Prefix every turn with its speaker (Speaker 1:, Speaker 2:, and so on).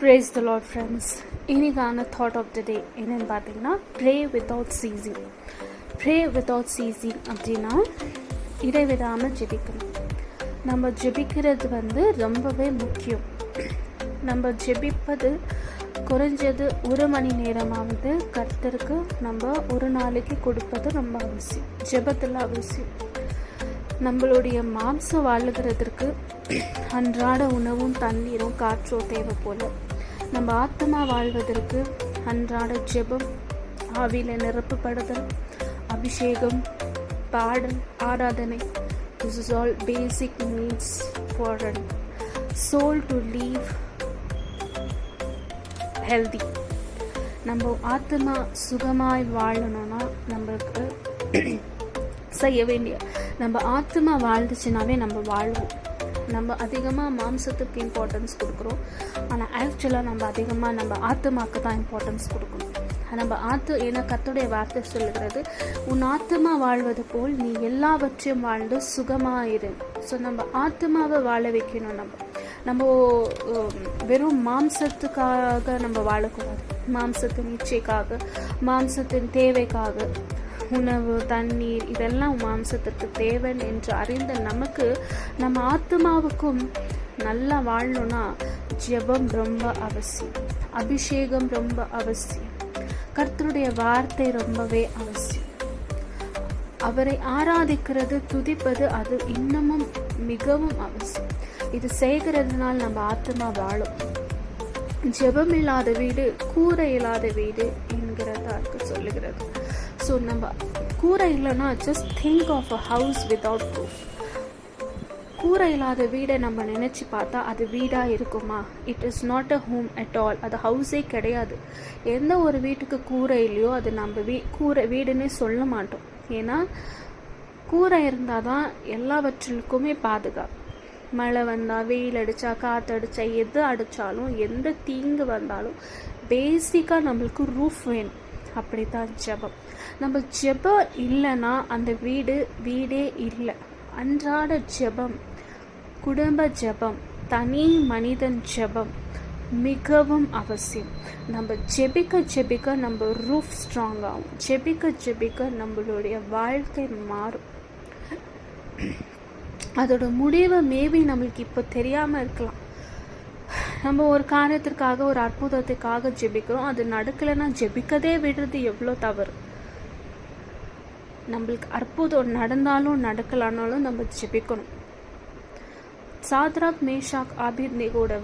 Speaker 1: Praise the Lord, friends. இன்னைக்கான thought of the day என்னன்னு பார்த்தீங்கன்னா pray without ceasing. Pray without ceasing அப்படின்னா இடைவிடாமல் ஜெபிக்கணும். நம்ம ஜெபிக்கிறது ரொம்பவே முக்கியம். நம்ம ஜெபிப்பது குறைஞ்சது 1 மணி நேரமாவது கர்த்தருக்கு நம்ம ஒரு நாளைக்கு கொடுப்பது ரொம்ப அவசியம். ஜெபத்தில் அவசியம். நம்மளுடைய மாம்சம் வாழுகிறதுக்கு அன்றாட உணவும் தண்ணீரும் காற்றோ தேவை போல நம்ம ஆத்மா வாழ்வதற்கு அன்றாட ஜெபம், ஆவியில் நிரப்பப்படுதல், அபிஷேகம், பாடல், ஆராதனை, this is all basic needs for a soul to live healthy. நம்ம ஆத்மா சுகமாய் வாழணும்னா நம்மளுக்கு செய்ய வேண்டிய நம்ம ஆத்மா வாழ்ந்துச்சுனாவே நம்ம வாழ்வோம். நம்ம அதிகமாக மாம்சத்துக்கு இம்பார்ட்டன்ஸ் கொடுக்குறோம், ஆனால் ஆக்சுவலாக நம்ம அதிகமாக நம்ம ஆத்மாவுக்கு தான் இம்பார்ட்டன்ஸ் கொடுக்கணும். நம்ம ஏன்னா கர்த்தருடைய வார்த்தை சொல்லுகிறது, உன் ஆத்மா வாழ்வது போல் நீ எல்லாவற்றையும் வாழ்ந்து சுகமாக இரு. ஸோ நம்ம ஆத்மாவை வாழ வைக்கணும். நம்ம வெறும் மாம்சத்துக்காக நம்ம வாழக்கூடாது. மாம்சத்தின் இச்சைக்காக, மாம்சத்தின் தேவைக்காக, உணவு, தண்ணீர் இதெல்லாம் மாம்சத்திற்கு தேவை என்று அறிந்த நமக்கு நம்ம ஆத்மாவுக்கும் நல்லா வாழணும்னா ஜெபம் ரொம்ப அவசியம், அபிஷேகம் ரொம்ப அவசியம், கர்த்தருடைய வார்த்தை ரொம்பவே அவசியம். அவரை ஆராதிக்கிறது, துதிப்பது அது இன்னமும் மிகவும் அவசியம். இது செய்கிறதுனால நம்ம ஆத்மா வாழும். ஜெபம் இல்லாத வீடு கூரை இல்லாத வீடு என்கிறதற்கு சொல்லுகிறது. ஸோ நம்ம கூரை இல்லைன்னா just think of a house without roof. கூரை இல்லாத வீடை நம்ம நினச்சி பார்த்தா அது வீடாக இருக்குமா? It is not a home at all. அது ஹவுஸே கிடையாது. எந்த ஒரு வீட்டுக்கு கூரை இல்லையோ அது நம்ம வீடுன்னே சொல்ல மாட்டோம். ஏன்னா கூரை இருந்தால் தான் எல்லாவற்றிற்குமே பாதுகாப்பு. மழை வந்தால், வெயில் அடித்தா, காற்றடிச்சா, எது அடித்தாலும், எந்த தீங்கு வந்தாலும் பேசிக்காக நம்மளுக்கு ரூஃப் வேணும். அப்படித்தான் ஜெபம். நம்ம ஜெபம் இல்லைன்னா அந்த வீடே இல்லை. அன்றாட ஜெபம், குடும்ப ஜெபம், தனி மனிதன் ஜெபம் மிகவும் அவசியம். நம்ம ஜெபிக்க நம்ம ரூஃப் ஸ்ட்ராங் ஆகும். ஜெபிக்க நம்மளுடைய வாழ்க்கை மாறும். அதோட முடிவு மேபி நம்மளுக்கு இப்போ தெரியாமல் இருக்கலாம். நம்ம ஒரு காரியத்திற்காக, ஒரு அற்புதத்துக்காக ஜெபிக்கிறோம், அது நடக்கலைன்னா ஜெபிக்கதே விடுறது எவ்வளோ தவறு. நம்மளுக்கு அற்புதம் நடந்தாலும் நடக்கலானாலும் நம்ம ஜெபிக்கணும். Shadrach, Meshach, ஆபேத்நேகோட